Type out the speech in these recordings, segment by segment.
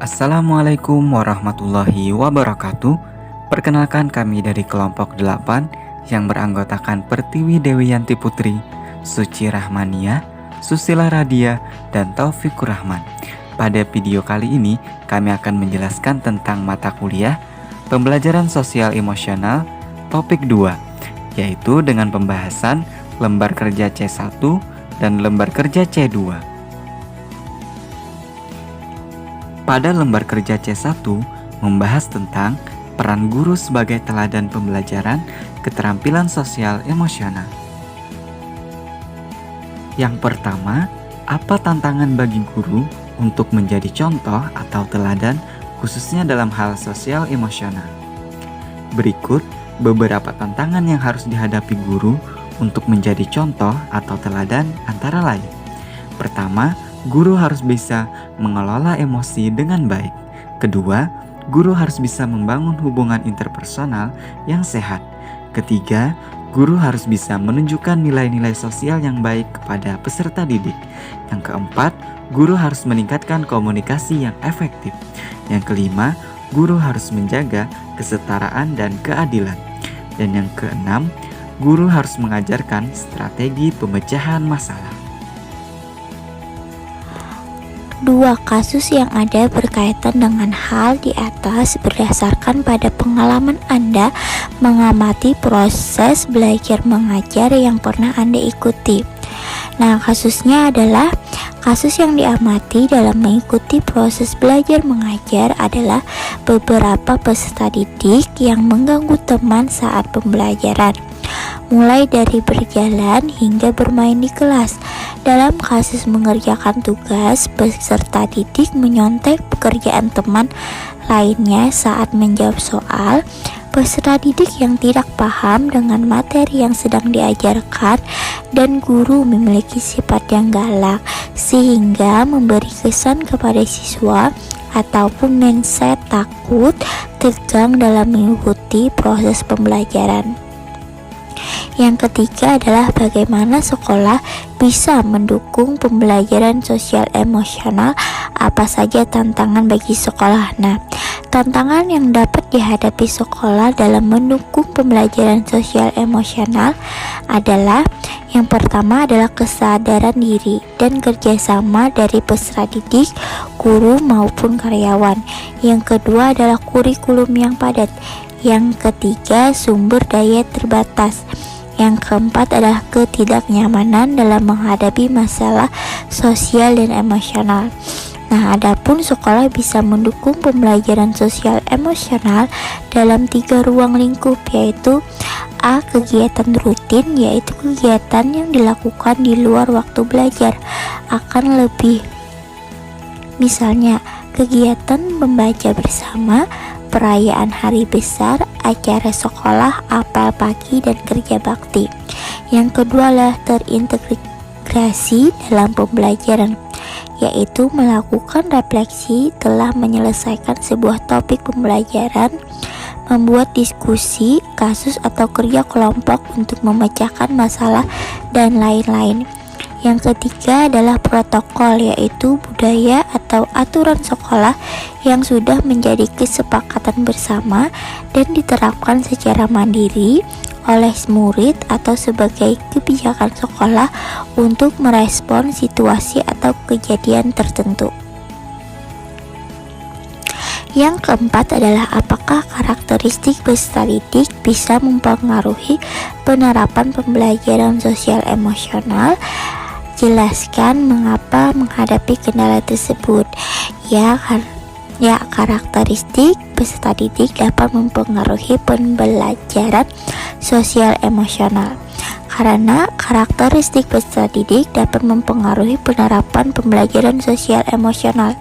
Assalamualaikum warahmatullahi wabarakatuh. Perkenalkan, kami dari kelompok 8 yang beranggotakan Pertiwi Dewiyanti Putri, Suci Rahmania, Susila Radia, dan Taufikur Rahman. Pada video kali ini kami akan menjelaskan tentang mata kuliah Pembelajaran Sosial Emosional topik 2, yaitu dengan pembahasan lembar kerja C1 dan lembar kerja C2. Pada lembar kerja C1 membahas tentang peran guru sebagai teladan pembelajaran keterampilan sosial emosional. Yang pertama, apa tantangan bagi guru untuk menjadi contoh atau teladan khususnya dalam hal sosial emosional? Berikut beberapa tantangan yang harus dihadapi guru untuk menjadi contoh atau teladan antara lain. Pertama, guru harus bisa mengelola emosi dengan baik. Kedua, guru harus bisa membangun hubungan interpersonal yang sehat. Ketiga, guru harus bisa menunjukkan nilai-nilai sosial yang baik kepada peserta didik. Yang keempat, guru harus meningkatkan komunikasi yang efektif. Yang kelima, guru harus menjaga kesetaraan dan keadilan. Dan yang keenam, guru harus mengajarkan strategi pemecahan masalah. Dua kasus yang ada berkaitan dengan hal di atas berdasarkan pada pengalaman Anda mengamati proses belajar mengajar yang pernah Anda ikuti. Nah, kasusnya adalah kasus yang diamati dalam mengikuti proses belajar mengajar adalah beberapa peserta didik yang mengganggu teman saat pembelajaran, mulai dari berjalan hingga bermain di kelas. Dalam kasus mengerjakan tugas, peserta didik menyontek pekerjaan teman lainnya saat menjawab soal. Peserta didik yang tidak paham dengan materi yang sedang diajarkan dan guru memiliki sifat yang galak sehingga memberi kesan kepada siswa ataupun mindset takut, tegang dalam mengikuti proses pembelajaran. Yang ketiga adalah bagaimana sekolah bisa mendukung pembelajaran sosial emosional, apa saja tantangan bagi sekolah. Nah, tantangan yang dapat dihadapi sekolah dalam mendukung pembelajaran sosial emosional adalah yang pertama adalah kesadaran diri dan kerjasama dari peserta didik, guru maupun karyawan. Yang kedua adalah kurikulum yang padat. Yang ketiga, sumber daya terbatas. Yang keempat adalah ketidaknyamanan dalam menghadapi masalah sosial dan emosional. Nah, adapun sekolah bisa mendukung pembelajaran sosial emosional dalam 3 ruang lingkup, yaitu A. Kegiatan rutin, yaitu kegiatan yang dilakukan di luar waktu belajar akan lebih, misalnya kegiatan membaca bersama, perayaan hari besar, acara sekolah, apel pagi, dan kerja bakti. Yang kedua adalah terintegrasi dalam pembelajaran, yaitu melakukan refleksi telah menyelesaikan sebuah topik pembelajaran, membuat diskusi, kasus atau kerja kelompok untuk memecahkan masalah, dan lain-lain. Yang ketiga adalah protokol, yaitu budaya atau aturan sekolah yang sudah menjadi kesepakatan bersama dan diterapkan secara mandiri oleh murid atau sebagai kebijakan sekolah untuk merespon situasi atau kejadian tertentu. Yang keempat adalah apakah karakteristik peserta didik bisa mempengaruhi penerapan pembelajaran sosial emosional. Jelaskan mengapa menghadapi kendala tersebut. Ya, karakteristik peserta didik dapat mempengaruhi pembelajaran sosial emosional. Karena karakteristik peserta didik dapat mempengaruhi penerapan pembelajaran sosial emosional.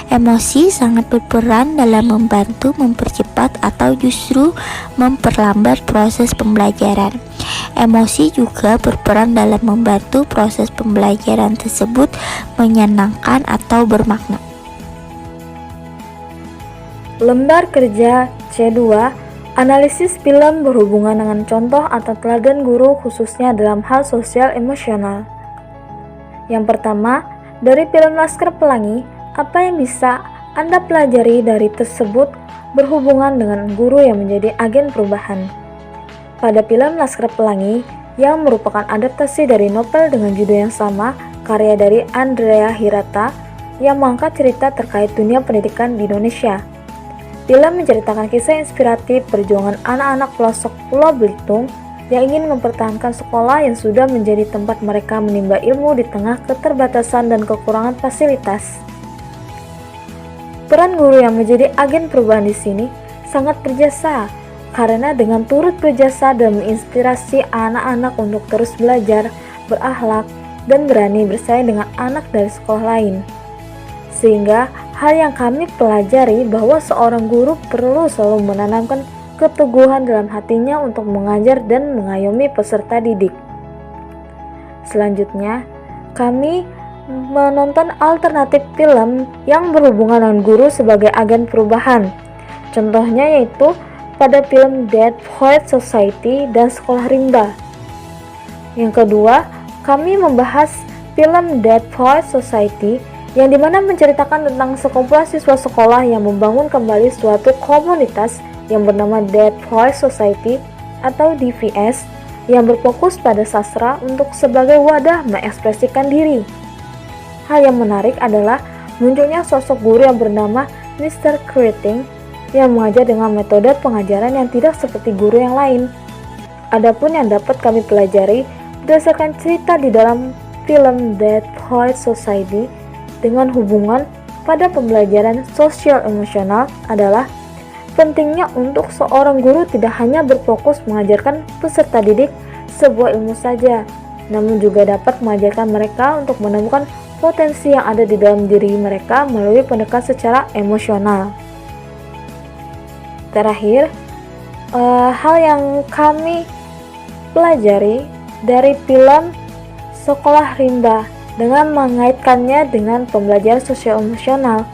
Emosi sangat berperan dalam membantu mempercepat atau justru memperlambat proses pembelajaran. Emosi juga berperan dalam membantu proses pembelajaran tersebut menyenangkan atau bermakna. Lembar kerja C2, analisis film berhubungan dengan contoh atau teladan guru khususnya dalam hal sosial emosional. Yang pertama, dari film Laskar Pelangi, apa yang bisa Anda pelajari dari tersebut berhubungan dengan guru yang menjadi agen perubahan. Pada film Laskar Pelangi, yang merupakan adaptasi dari novel dengan judul yang sama, karya dari Andrea Hirata, yang mengangkat cerita terkait dunia pendidikan di Indonesia. Film menceritakan kisah inspiratif perjuangan anak-anak pelosok Pulau Belitung yang ingin mempertahankan sekolah yang sudah menjadi tempat mereka menimba ilmu di tengah keterbatasan dan kekurangan fasilitas. Peran guru yang menjadi agen perubahan di sini sangat berjasa, karena dengan turut berjasa dan menginspirasi anak-anak untuk terus belajar, berakhlak, dan berani bersaing dengan anak dari sekolah lain. Sehingga hal yang kami pelajari bahwa seorang guru perlu selalu menanamkan keteguhan dalam hatinya untuk mengajar dan mengayomi peserta didik. Selanjutnya, kami menonton alternatif film yang berhubungan dengan guru sebagai agen perubahan. Contohnya yaitu pada film Dead Poets Society dan Sekolah Rimba. Yang kedua, kami membahas film Dead Poets Society yang dimana menceritakan tentang sekumpulan siswa sekolah yang membangun kembali suatu komunitas yang bernama Dead Poets Society atau DVS yang berfokus pada sastra untuk sebagai wadah mengekspresikan diri. Hal yang menarik adalah munculnya sosok guru yang bernama Mr. Keating yang mengajar dengan metode pengajaran yang tidak seperti guru yang lain. Adapun yang dapat kami pelajari berdasarkan cerita di dalam film Dead Poets Society dengan hubungan pada pembelajaran sosial emosional adalah pentingnya untuk seorang guru tidak hanya berfokus mengajarkan peserta didik sebuah ilmu saja, namun juga dapat mengajarkan mereka untuk menemukan potensi yang ada di dalam diri mereka melalui pendekatan secara emosional. Terakhir, hal yang kami pelajari dari film Sekolah Rimba dengan mengaitkannya dengan pembelajaran sosial emosional.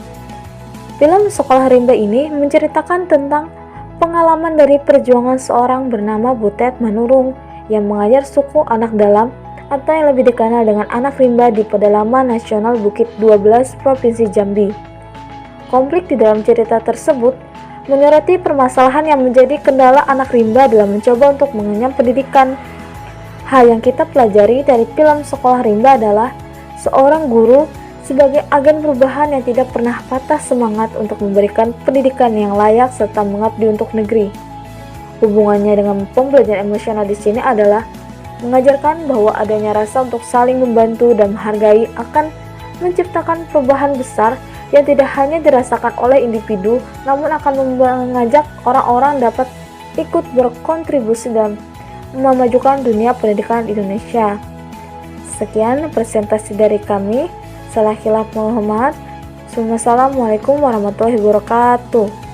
Film Sekolah Rimba ini menceritakan tentang pengalaman dari perjuangan seorang bernama Butet Manurung yang mengajar suku anak dalam atau yang lebih dikenal dengan anak rimba di pedalaman nasional Bukit 12 Provinsi Jambi. Konflik di dalam cerita tersebut menyoroti permasalahan yang menjadi kendala anak rimba dalam mencoba untuk mengenyam pendidikan. Hal yang kita pelajari dari film Sekolah Rimba adalah seorang guru sebagai agen perubahan yang tidak pernah patah semangat untuk memberikan pendidikan yang layak serta mengabdi untuk negeri. Hubungannya dengan pembelajaran emosional di sini adalah mengajarkan bahwa adanya rasa untuk saling membantu dan menghargai akan menciptakan perubahan besar yang tidak hanya dirasakan oleh individu, namun akan mengajak orang-orang dapat ikut berkontribusi dalam memajukan dunia pendidikan Indonesia. Sekian presentasi dari kami. Salah khilaf mohon maaf. Assalamualaikum warahmatullahi wabarakatuh.